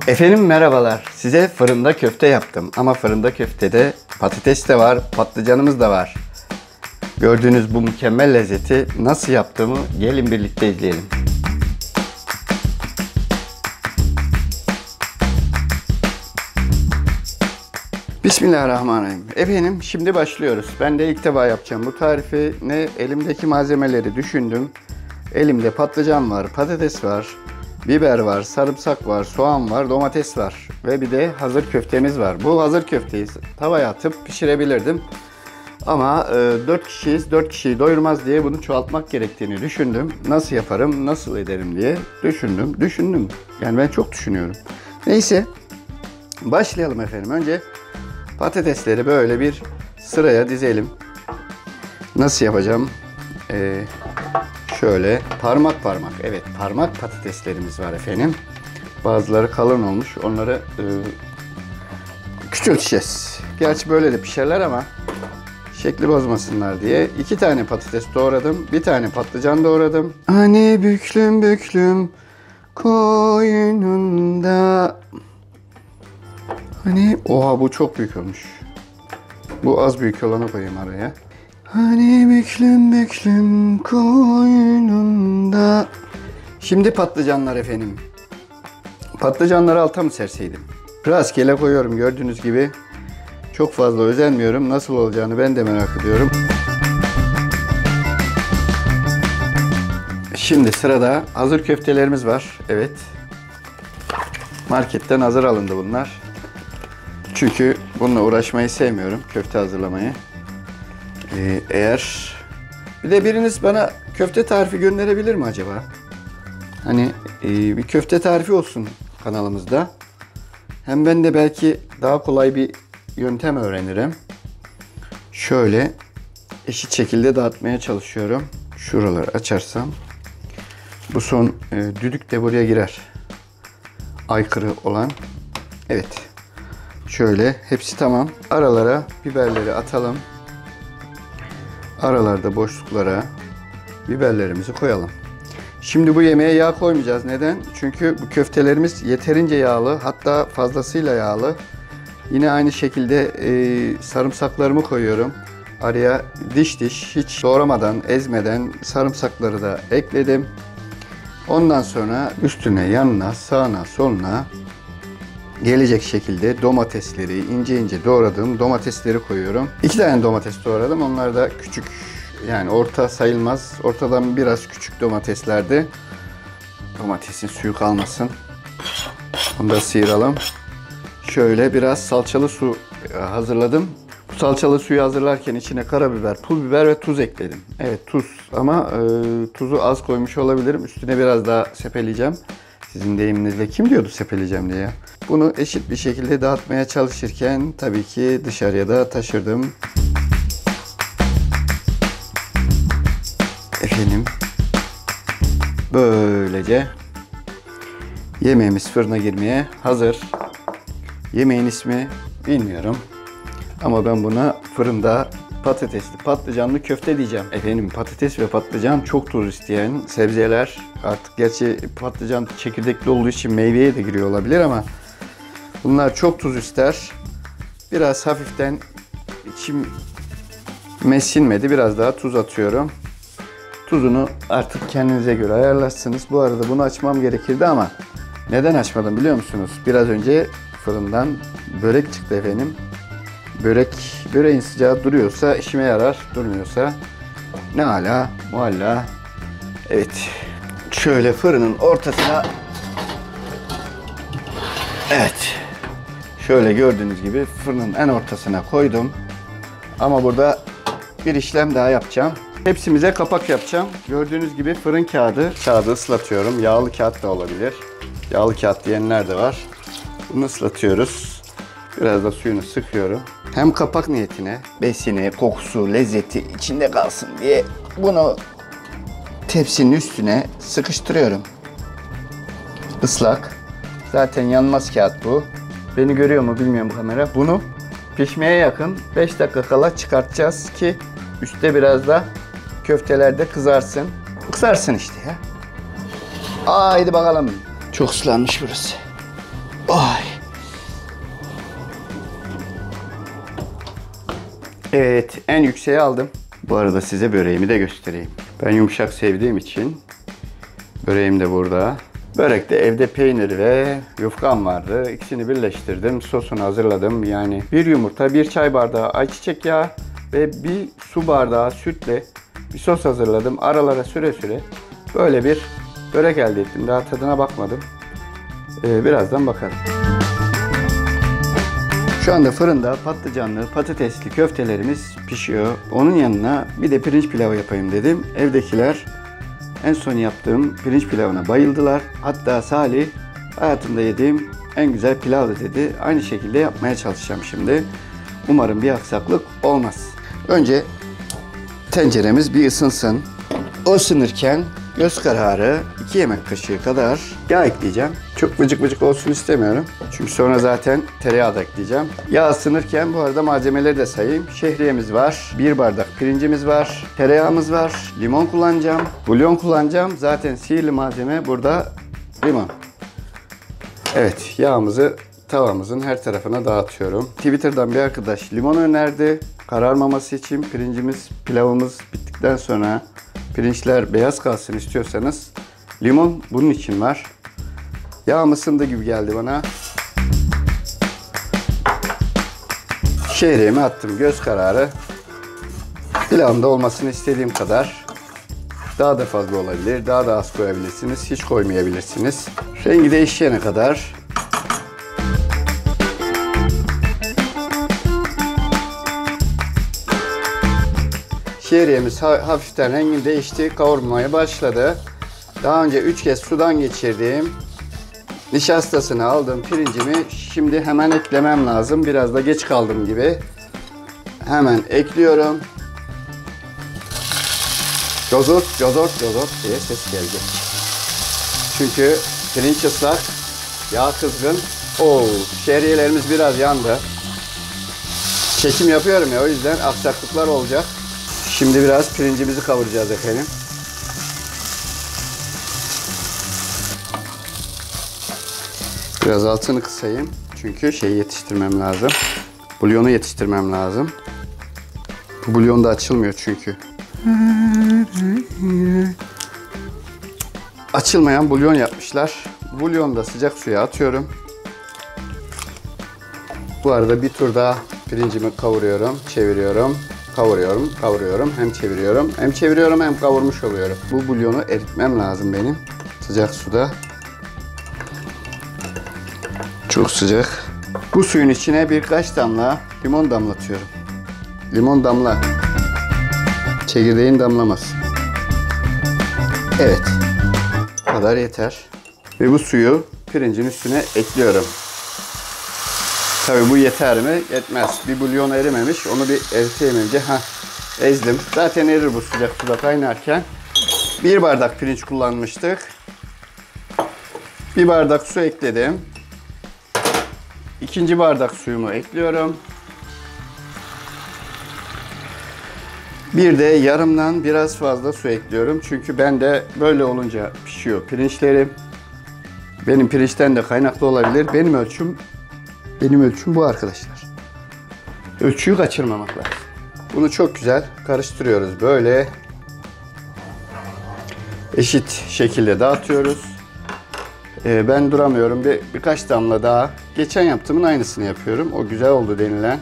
Efendim merhabalar. Size fırında köfte yaptım. Ama fırında köftede patates de var, patlıcanımız da var. Gördüğünüz bu mükemmel lezzeti nasıl yaptığımı gelin birlikte izleyelim. Bismillahirrahmanirrahim. Efendim şimdi başlıyoruz. Ben de ilk defa yapacağım bu tarifi. Elimdeki malzemeleri düşündüm. Elimde patlıcan var, patates var, biber var, sarımsak var, soğan var, domates var ve bir de hazır köftemiz var. Bu hazır köfteyi tavaya atıp pişirebilirdim. Ama 4 kişiyiz, 4 kişiyi doyurmaz diye bunu çoğaltmak gerektiğini düşündüm. Nasıl yaparım, nasıl ederim diye düşündüm. Yani ben çok düşünüyorum. Neyse, başlayalım efendim. Önce patatesleri böyle bir sıraya dizelim. Nasıl yapacağım? Şöyle parmak, evet parmak patateslerimiz var efendim. Bazıları kalın olmuş, onları küçülteceğiz. Gerçi böyle de pişerler ama şekli bozmasınlar diye 2 tane patates doğradım, 1 tane patlıcan doğradım. Hani büklüm büklüm koynunda. Hani oha bu çok büyük olmuş. Bu az büyük olanı koyayım araya. Hani büklüm büklüm koynunda. Şimdi patlıcanlar efendim. Patlıcanları alta mı serseydim? Rastgele koyuyorum gördüğünüz gibi. Çok fazla özenmiyorum. Nasıl olacağını ben de merak ediyorum. Şimdi sırada hazır köftelerimiz var. Evet. Marketten hazır alındı bunlar. Çünkü bununla uğraşmayı sevmiyorum. Köfte hazırlamayı. Bir de biriniz bana köfte tarifi gönderebilir mi acaba? Hani bir köfte tarifi olsun kanalımızda. Hem ben de belki daha kolay bir yöntem öğrenirim. Şöyle eşit şekilde dağıtmaya çalışıyorum. Şuraları açarsam. Bu son düdük de buraya girer. Aykırı olan. Evet. Şöyle hepsi tamam. Aralara biberleri atalım. Aralarda boşluklara biberlerimizi koyalım. Şimdi bu yemeğe yağ koymayacağız. Neden? Çünkü bu köftelerimiz yeterince yağlı, hatta fazlasıyla yağlı. Yine aynı şekilde sarımsaklarımı koyuyorum. Araya diş hiç doğramadan, ezmeden sarımsakları da ekledim. Ondan sonra üstüne, yanına, sağına, soluna gelecek şekilde domatesleri, ince ince doğradığım domatesleri koyuyorum. 2 tane domates doğradım. Onlar da küçük, yani orta sayılmaz. Ortadan biraz küçük domateslerdi. Domatesin suyu kalmasın. Onu da sıyıralım. Şöyle biraz salçalı su hazırladım. Bu salçalı suyu hazırlarken içine karabiber, pul biber ve tuz ekledim. Evet tuz ama tuzu az koymuş olabilirim. Üstüne biraz daha sepeleyeceğim. Sizin deyiminizle kim diyordu sepeleyeceğim diye ya. Bunu eşit bir şekilde dağıtmaya çalışırken tabii ki dışarıya da taşırdım. Efendim böylece yemeğimiz fırına girmeye hazır. Yemeğin ismi bilmiyorum ama ben buna fırında patatesli patlıcanlı köfte diyeceğim. Efendim patates ve patlıcan çok tuz isteyen sebzeler. Artık gerçi patlıcan çekirdekli olduğu için meyveye de giriyor olabilir ama bunlar çok tuz ister. Biraz hafiften içime sinmedi. Biraz daha tuz atıyorum. Tuzunu artık kendinize göre ayarlarsınız. Bu arada bunu açmam gerekirdi ama neden açmadım biliyor musunuz? Biraz önce fırından börek çıktı efendim. Böreğin sıcağı duruyorsa işime yarar, durmuyorsa ne hala mualla. Evet. Şöyle fırının ortasına, evet. Şöyle gördüğünüz gibi fırının en ortasına koydum. Ama burada bir işlem daha yapacağım. Hepsimize kapak yapacağım. Gördüğünüz gibi fırın kağıdı ıslatıyorum. Yağlı kağıt da olabilir. Yağlı kağıt diyenler de var. Bunu ıslatıyoruz. Biraz da suyunu sıkıyorum. Hem kapak niyetine besini, kokusu, lezzeti içinde kalsın diye bunu tepsinin üstüne sıkıştırıyorum. Islak. Zaten yanmaz kağıt bu. Beni görüyor mu bilmiyorum kamera. Bunu pişmeye yakın 5 dakika kala çıkartacağız ki üstte biraz da köfteler de kızarsın. Kızarsın işte ya. Haydi bakalım. Çok ıslanmış burası. Oh. Evet, en yükseğe aldım. Bu arada size böreğimi de göstereyim. Ben yumuşak sevdiğim için böreğim de burada. Börekte evde peynir ve yufkam vardı. İkisini birleştirdim. Sosunu hazırladım. Yani bir yumurta, bir çay bardağı ayçiçek yağı ve bir su bardağı sütle bir sos hazırladım. Aralara süre süre böyle bir börek elde ettim. Daha tadına bakmadım. Birazdan bakarım. Şu anda fırında patlıcanlı, patatesli köftelerimiz pişiyor. Onun yanına bir de pirinç pilavı yapayım dedim. Evdekiler en son yaptığım pirinç pilavına bayıldılar. Hatta Salih hayatımda yediğim en güzel pilavdı dedi. Aynı şekilde yapmaya çalışacağım şimdi. Umarım bir aksaklık olmaz. Önce tenceremiz bir ısınsın. O ısınırken göz kararı 2 yemek kaşığı kadar yağ ekleyeceğim. Çok vıcık vıcık olsun istemiyorum. Çünkü sonra zaten tereyağı da ekleyeceğim. Yağ ısınırken bu arada malzemeleri de sayayım. Şehriyemiz var. 1 bardak pirincimiz var. Tereyağımız var. Limon kullanacağım. Bulyon kullanacağım. Zaten sihirli malzeme burada limon. Evet, yağımızı tavamızın her tarafına dağıtıyorum. Twitter'dan bir arkadaş limon önerdi. Kararmaması için pilavımız bittikten sonra pirinçler beyaz kalsın istiyorsanız limon bunun için var. Yağım ısındı gibi geldi bana. Şehriyemi attım göz kararı. Pilavımda olmasını istediğim kadar. Daha da fazla olabilir. Daha da az koyabilirsiniz. Hiç koymayabilirsiniz. Rengi değişene kadar. Şehriyemiz hafiften rengi değişti. Kavurmaya başladı. Daha önce 3 kez sudan geçirdiğim nişastasını aldım pirincimi. Şimdi hemen eklemem lazım. Biraz da geç kaldım gibi. Hemen ekliyorum. Cozort, cozort, cozort diye ses geldi. Çünkü pirinç ıslak, yağ kızgın. Şehriyelerimiz biraz yandı. Çekim yapıyorum ya, o yüzden aksaklıklar olacak. Şimdi biraz pirincimizi kavuracağız efendim. Biraz altını kısayım. Çünkü yetiştirmem lazım. Bulyonu yetiştirmem lazım. Bu bulyon da açılmıyor çünkü. Açılmayan bulyon yapmışlar. Bulyonu da sıcak suya atıyorum. Bu arada bir tur daha pirincimi kavuruyorum, çeviriyorum. Kavuruyorum, kavuruyorum. Hem çeviriyorum, hem çeviriyorum, hem kavurmuş oluyorum. Bu bulyonu eritmem lazım benim. Sıcak suda. Çok sıcak. Bu suyun içine birkaç damla limon damlatıyorum. Limon damla. Çekirdeğin damlaması. Evet. Bu kadar yeter. Ve bu suyu pirincin üstüne ekliyorum. Tabii bu yeter mi? Yetmez. Bir bulyon erimemiş. Onu bir eriteyim önce. Ezdim. Zaten erir bu sıcak suda kaynarken. 1 bardak pirinç kullanmıştık. 1 bardak su ekledim. 2. bardak suyumu ekliyorum. Bir de yarımdan biraz fazla su ekliyorum. Çünkü ben de böyle olunca pişiyor pirinçlerim. Benim pirinçten de kaynaklı olabilir. Benim ölçüm bu arkadaşlar. Ölçüyü kaçırmamak lazım. Bunu çok güzel karıştırıyoruz. Böyle eşit şekilde dağıtıyoruz. Ben duramıyorum. Birkaç damla daha. Geçen yaptığımın aynısını yapıyorum. O güzel oldu denilen.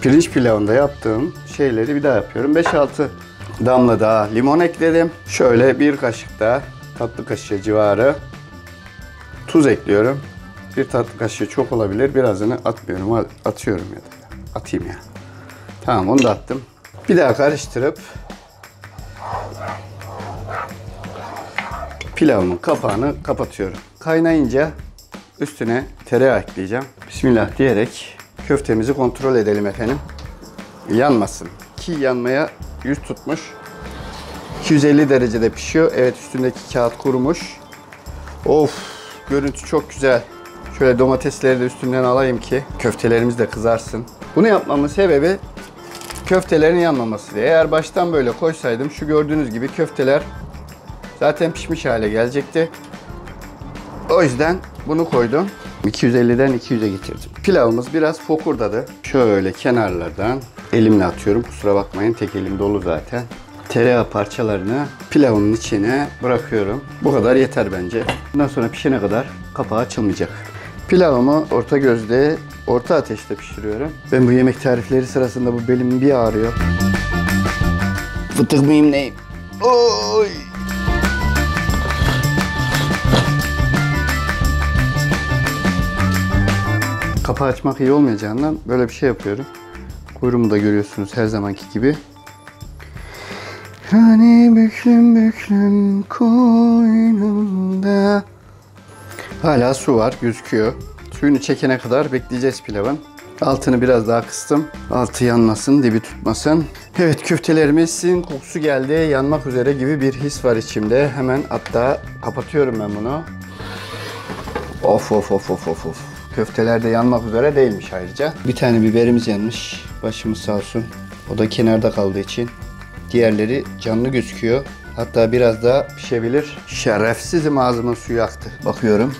Pirinç pilavında yaptığım şeyleri bir daha yapıyorum. 5-6 damla daha limon ekledim. Şöyle bir kaşık daha, tatlı kaşığı civarı tuz ekliyorum. Bir tatlı kaşığı çok olabilir. Birazını atmıyorum. Atıyorum ya da. Atayım ya. Tamam, onu da attım. Bir daha karıştırıp pilavımın kapağını kapatıyorum. Kaynayınca üstüne tereyağı ekleyeceğim. Bismillah diyerek köftemizi kontrol edelim efendim. Yanmasın. Ki yanmaya yüz tutmuş. 250 derecede pişiyor. Evet, üstündeki kağıt kurumuş. Of, görüntü çok güzel. Şöyle domatesleri de üstünden alayım ki köftelerimiz de kızarsın. Bunu yapmamın sebebi köftelerin yanmaması diye. Eğer baştan böyle koysaydım şu gördüğünüz gibi köfteler zaten pişmiş hale gelecekti. O yüzden bunu koydum. 250'den 200'e getirdim. Pilavımız biraz fokurdadı. Şöyle kenarlardan elimle atıyorum. Kusura bakmayın, tek elim dolu zaten. Tereyağı parçalarını pilavın içine bırakıyorum. Bu kadar yeter bence. Bundan sonra pişene kadar kapağı açılmayacak. Pilavımı orta gözde, orta ateşte pişiriyorum. Ben bu yemek tarifleri sırasında bu belim bir ağrıyor. Fıtık mıyım neyim? Oy! Kapağı açmak iyi olmayacağından böyle bir şey yapıyorum. Kuyruğumu da görüyorsunuz her zamanki gibi. Hani büklüm büklüm koynumda. Hala su var, gözüküyor. Suyunu çekene kadar bekleyeceğiz pilavın. Altını biraz daha kıstım. Altı yanmasın, dibi tutmasın. Evet, köftelerimizin kokusu geldi. Yanmak üzere gibi bir his var içimde. Hemen hatta kapatıyorum ben bunu. Of of of of of of. Köfteler de yanmak üzere değilmiş ayrıca. Bir tane biberimiz yanmış. Başımız sağ olsun. O da kenarda kaldığı için. Diğerleri canlı gözüküyor. Hatta biraz daha pişebilir. Şerefsizim, ağzımın suyu aktı. Bakıyorum.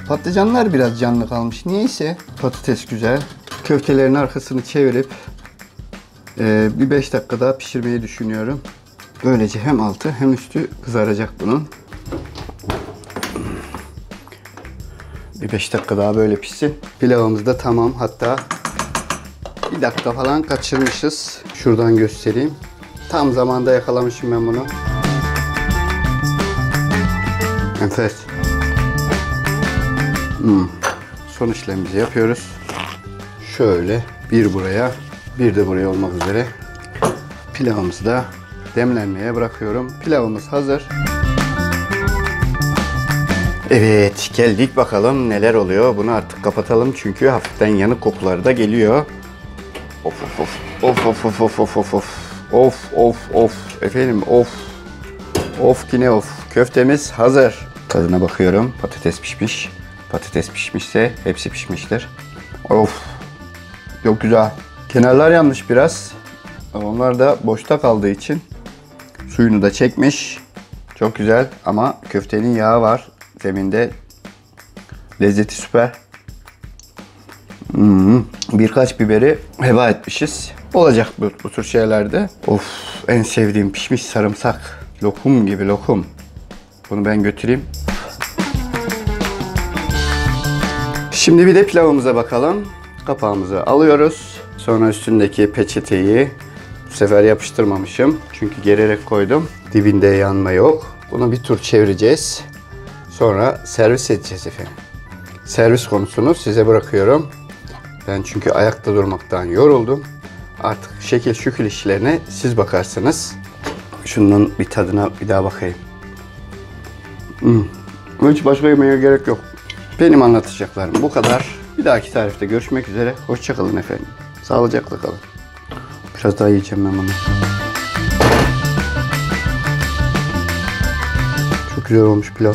Patlıcanlar biraz canlı kalmış. Niyeyse. Patates güzel. Köftelerin arkasını çevirip bir 5 dakika daha pişirmeyi düşünüyorum. Böylece hem altı hem üstü kızaracak bunun. Bir 5 dakika daha böyle pişsin. Pilavımız da tamam. Hatta bir dakika falan kaçırmışız. Şuradan göstereyim. Tam zamanda yakalamışım ben bunu. Enfes. Son işlemimizi yapıyoruz. Şöyle bir buraya, bir de buraya olmak üzere pilavımızı da demlenmeye bırakıyorum. Pilavımız hazır. Evet, geldik bakalım neler oluyor. Bunu artık kapatalım çünkü hafiften yanık kokuları da geliyor. Of of of of of of of of of of of of efendim of of yine of. Köftemiz hazır. Tadına bakıyorum. Patates pişmiş. Patates pişmişse hepsi pişmiştir. Of. Çok güzel. Kenarlar yanmış biraz. Onlar da boşta kaldığı için suyunu da çekmiş. Çok güzel ama köftenin yağı var zeminde. Lezzeti süper. Birkaç biberi heba etmişiz. Olacak bu tür şeylerde. Of, en sevdiğim pişmiş sarımsak. Lokum gibi lokum. Bunu ben götüreyim. Şimdi bir de pilavımıza bakalım. Kapağımızı alıyoruz. Sonra üstündeki peçeteyi bu sefer yapıştırmamışım. Çünkü gererek koydum. Dibinde yanma yok. Bunu bir tur çevireceğiz. Sonra servis edeceğiz efendim. Servis konusunu size bırakıyorum. Ben çünkü ayakta durmaktan yoruldum. Artık şekil şükül işlerine siz bakarsınız. Şunun bir tadına bir daha bakayım. Hiç başka yemeye gerek yok. Benim anlatacaklarım bu kadar. Bir dahaki tarifte görüşmek üzere. Hoşça kalın efendim. Sağlıcakla kalın. Biraz daha yiyeceğim ben bunu. Çok güzel olmuş pilav.